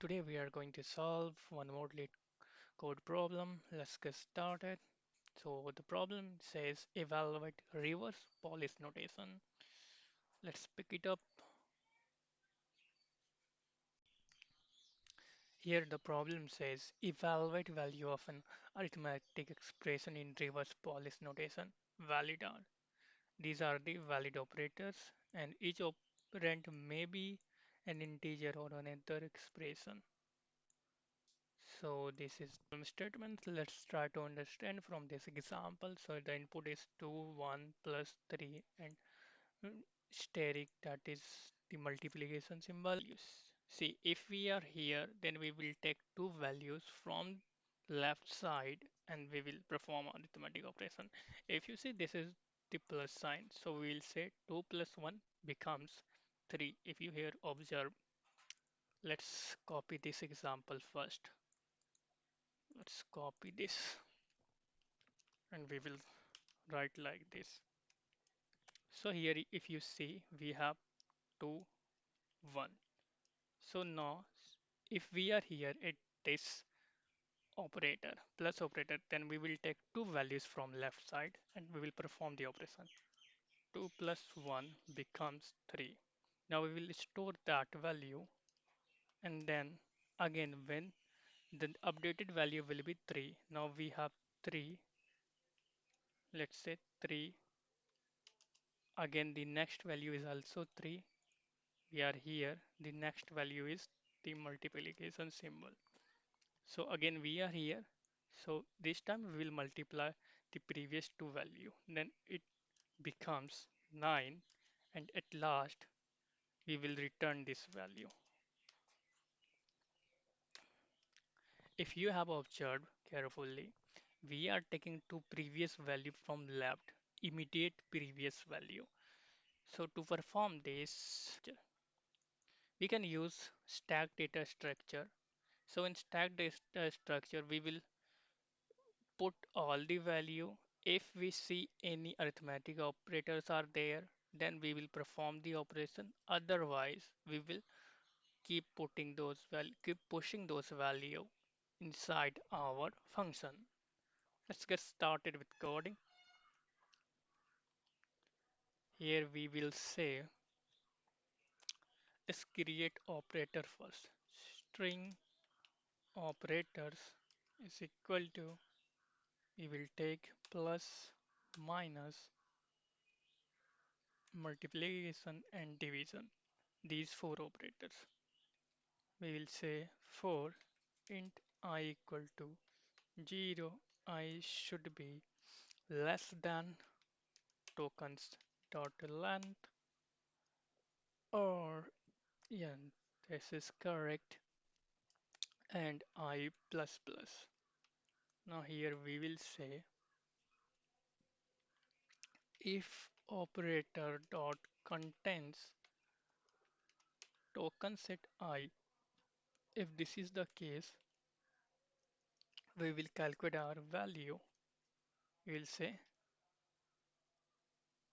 Today we are going to solve one more code problem. Let's get started. So the problem says evaluate reverse polish notation. Let's pick it up. Here the problem says evaluate value of an arithmetic expression in reverse polish notation. Valid are. These are the valid operators and each operand may be an integer or another expression. So this is statement. Let's try to understand from this example. So the input is 2, 1 plus 3 and steric, that is the multiplication symbol. See, if we are here, then we will take two values from left side and we will perform arithmetic operation. If you see this is the plus sign, so we will say 2 plus 1 becomes 3. If you here observe, let's copy this example first. Let's copy this and we will write like this. So here if you see we have 2, 1. So now if we are here at this operator, plus operator, then we will take two values from left side and we will perform the operation. 2 plus 1 becomes 3. Now we will store that value and then again when the updated value will be 3. Now we have 3, let's say 3. Again the next value is also 3. We are here, the next value is the multiplication symbol. So again we are here. So this time we will multiply the previous two value. Then it becomes 9 and at last we will return this value. If you have observed carefully, we are taking two previous value from left, immediate previous value. So to perform this, we can use stack data structure. So in stack data structure, we will put all the value. If we see any arithmetic operators are there, then we will perform the operation. Otherwise, we will keep pushing those value inside our function. Let's get started with coding. Here we will say, let's create operator first. String operators is equal to, we will take plus, minus, multiplication and division. These four operators. We will say for int I equal to 0, I should be less than tokens dot length, or yeah, this is correct, and I plus plus. Now here we will say if operator dot contains token set I. If this is the case, we will calculate our value. We will say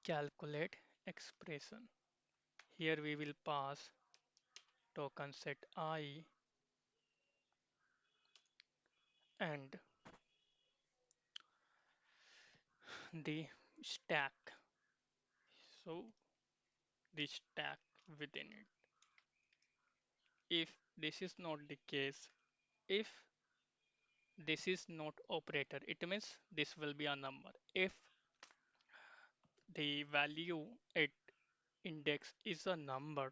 calculate expression. Here we will pass token set I and the stack. So the stack within it. If this is not the case, if this is not operator, it means this will be a number. If the value at index is a number,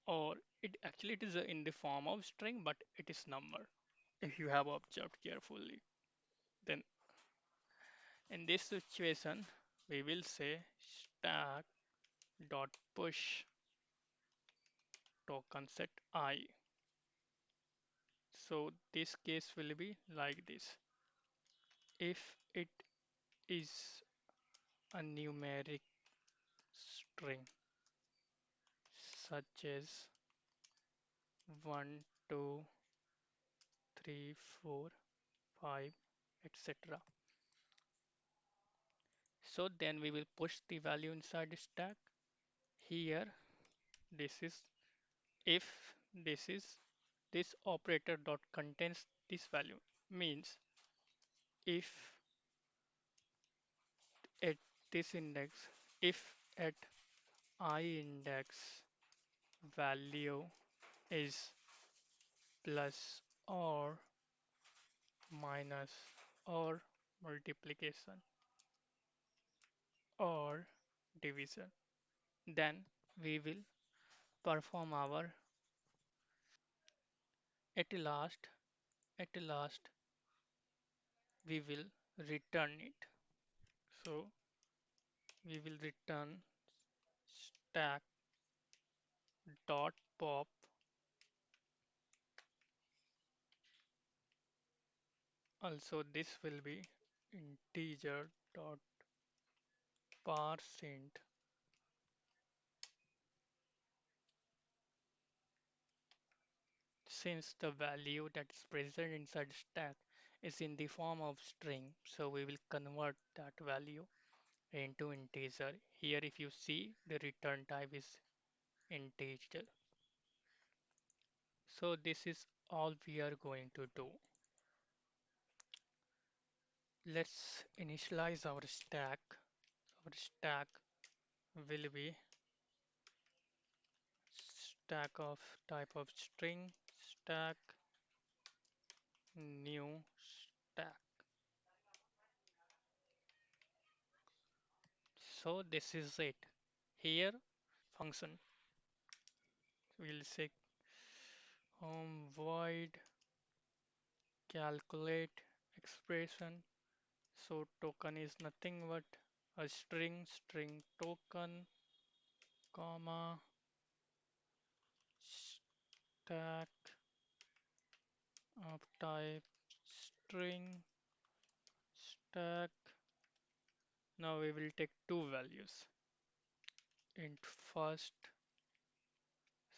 or it is in the form of string, but it is number. If you have observed carefully, then in this situation, we will say stack dot push token set I. So this case will be like this. If it is a numeric string such as 1, 2, 3, 4, 5, etc. So then we will push the value inside the stack. Here, this is if this is this operator dot contains this value means if at this index, if at I index value is plus or minus or multiplication or division, then we will perform our at last at last we will return it. So we will return stack dot pop. Also this will be integer dot parseInt since the value that is present inside stack is in the form of string, so we will convert that value into integer. Here if you see the return type is integer. So this is all we are going to do. Let's initialize our stack. Our stack will be stack of type of string stack new stack. So this is it. Here function will say void calculate expression. So token is nothing but a string token comma stack of type string stack. Now we will take two values int first.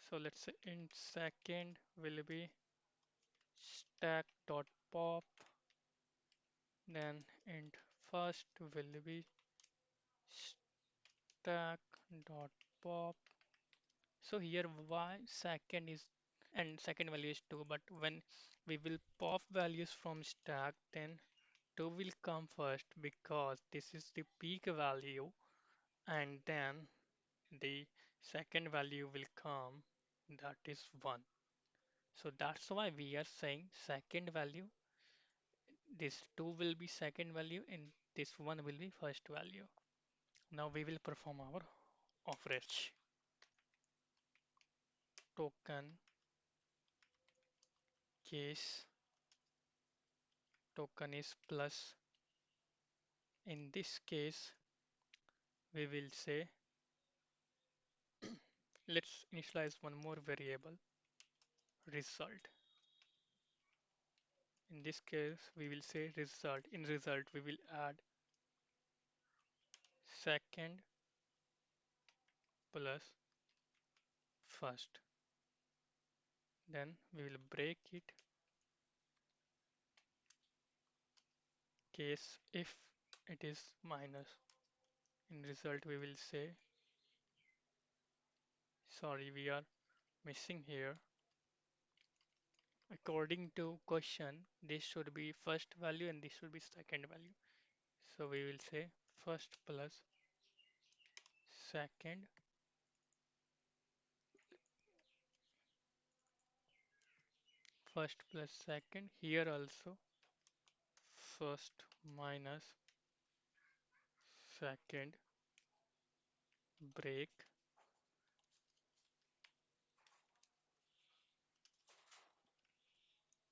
So let's say int second will be stack dot pop, then int first will be stack dot pop. So here why second is and second value is 2, but when we will pop values from stack, then 2 will come first because this is the peak value, and then the second value will come, that is 1. So that's why we are saying second value, this 2 will be second value and this 1 will be first value. Now we will perform our average. Token case token is plus. In this case, we will say let's initialize one more variable result. In this case, we will say result. In result, we will add second plus first. Then we will break it case if it is minus. In result, we will say sorry, we are missing here. According to question, this should be first value and this should be second value. So we will say first plus second. First plus second. Here also first minus second break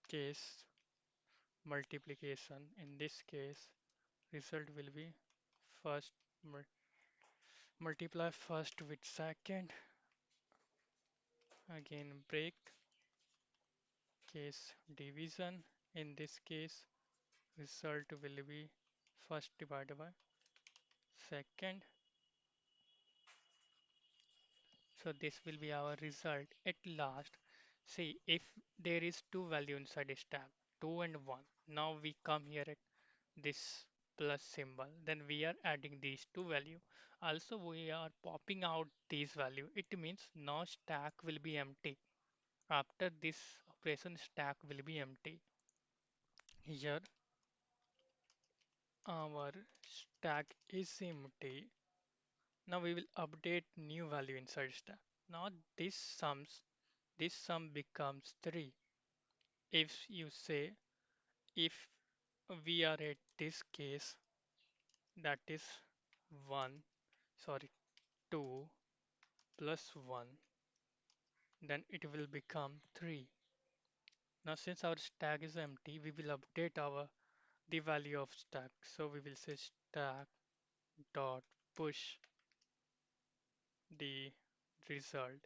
case multiplication. In this case, result will be first multiply first with second, again break case division. In this case, result will be first divided by second. So this will be our result at last. See, if there is two value inside a stack, 2 and 1. Now we come here at this plus symbol, then we are adding these two value. Also we are popping out these value. It means now stack will be empty. After this expression stack will be empty. Here our stack is empty. Now we will update new value inside stack. Now this sum becomes 3. If you say if we are at this case, that is 1, sorry, 2 plus 1, then it will become 3. Now since our stack is empty, we will update our the value of stack. So we will say stack dot push the result.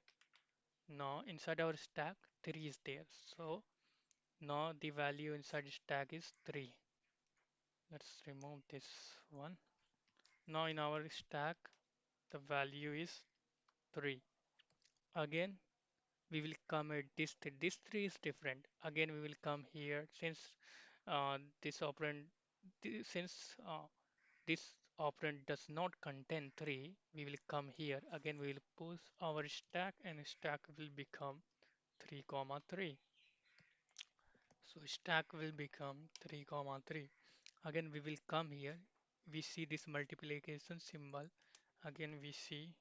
Now inside our stack 3 is there. So now the value inside stack is 3. Let's remove this one. Now in our stack the value is 3. Again we will come at this 3 is different. Again we will come here since this operand since this operand does not contain 3, we will come here. Again we will push our stack and stack will become 3 comma 3. So stack will become 3 comma 3. Again we will come here. We see this multiplication symbol. Again we see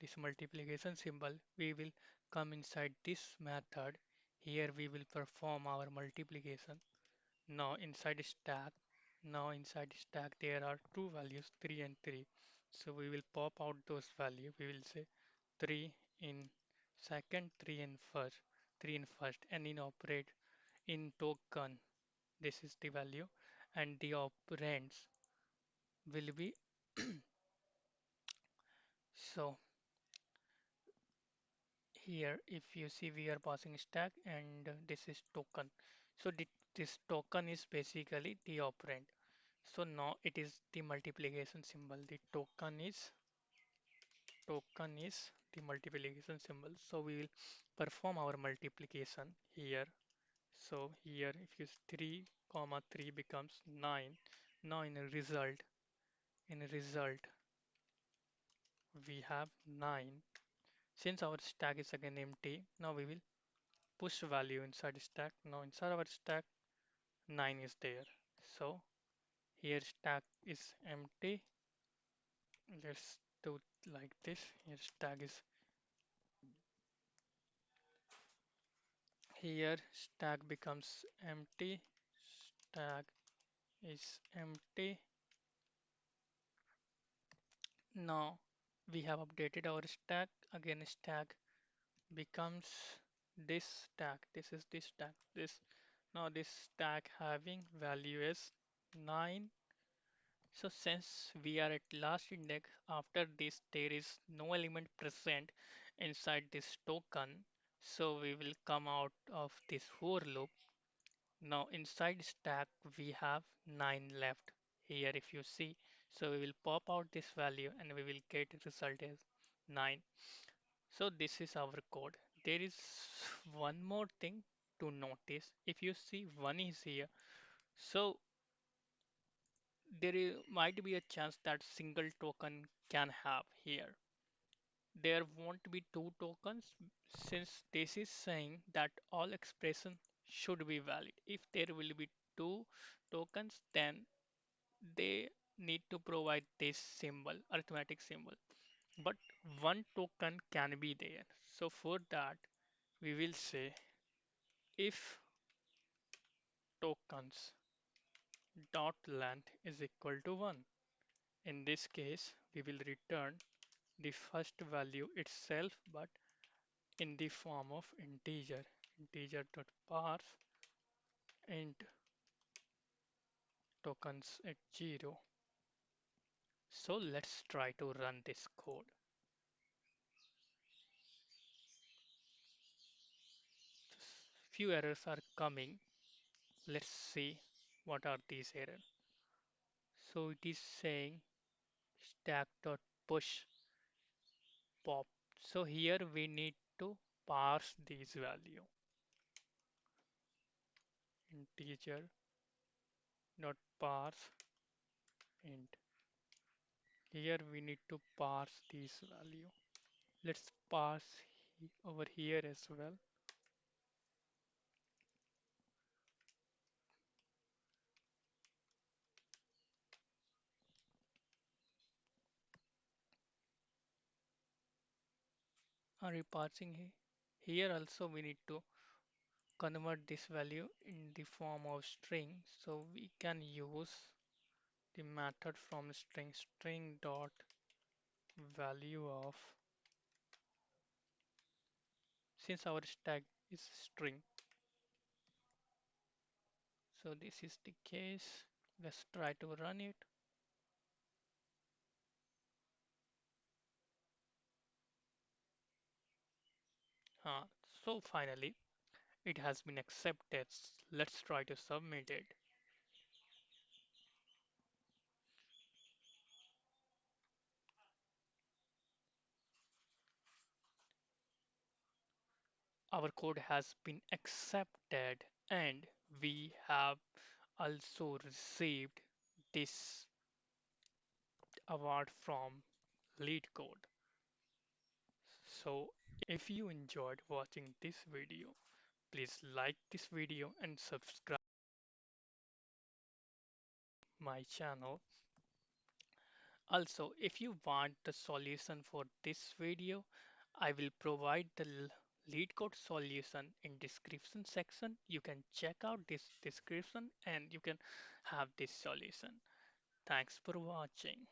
this multiplication symbol. We will come inside this method. Here we will perform our multiplication. Now inside stack there are two values 3 and 3. So we will pop out those values. We will say 3 in second, 3 in first, 3 in first, and in operate in token. This is the value, and the operands will be so here if you see we are passing stack and this is token. So this token is basically the operand. So now it is the multiplication symbol. The token is the multiplication symbol. So we will perform our multiplication here. So here if you 3 comma 3 becomes 9. Now in a result we have 9. Since our stack is again empty, now we will push value inside stack. Now inside our stack 9 is there. So here stack is empty. Let's do it like this. Here stack is here stack becomes empty. Stack is empty. Now we have updated our stack. Again stack becomes this stack. This is this stack. This now this stack having value is 9. So since we are at last index, after this there is no element present inside this token. So we will come out of this for loop. Now inside stack we have 9 left here if you see. So we will pop out this value and we will get result as 9. So this is our code. There is one more thing to notice. If you see 1 is here, so might be a chance that single token can have here. There won't be two tokens since this is saying that all expression should be valid. If there will be two tokens, then they need to provide this symbol, arithmetic symbol. But one token can be there. So for that, we will say if tokens dot length is equal to 1. In this case, we will return the first value itself, but in the form of integer. Integer dot parse int tokens at 0. So let's try to run this code. Few errors are coming. Let's see what are these errors. So it is saying stack dot push pop. So here we need to parse these value. Integer dot parse int. Here we need to parse these value. Let's parse over here as well. reparsing here also we need to convert this value in the form of string. So we can use the method from string dot value of, since our stack is string. So this is the case. Let's try to run it. Uh, so finally, it has been accepted. Let's try to submit it. Our code has been accepted and we have also received this award from Leetcode. So if you enjoyed watching this video, please like this video and subscribe my channel. Also, if you want the solution for this video, I will provide the lead code solution in description section. You can check out this description and you can have this solution. Thanks for watching.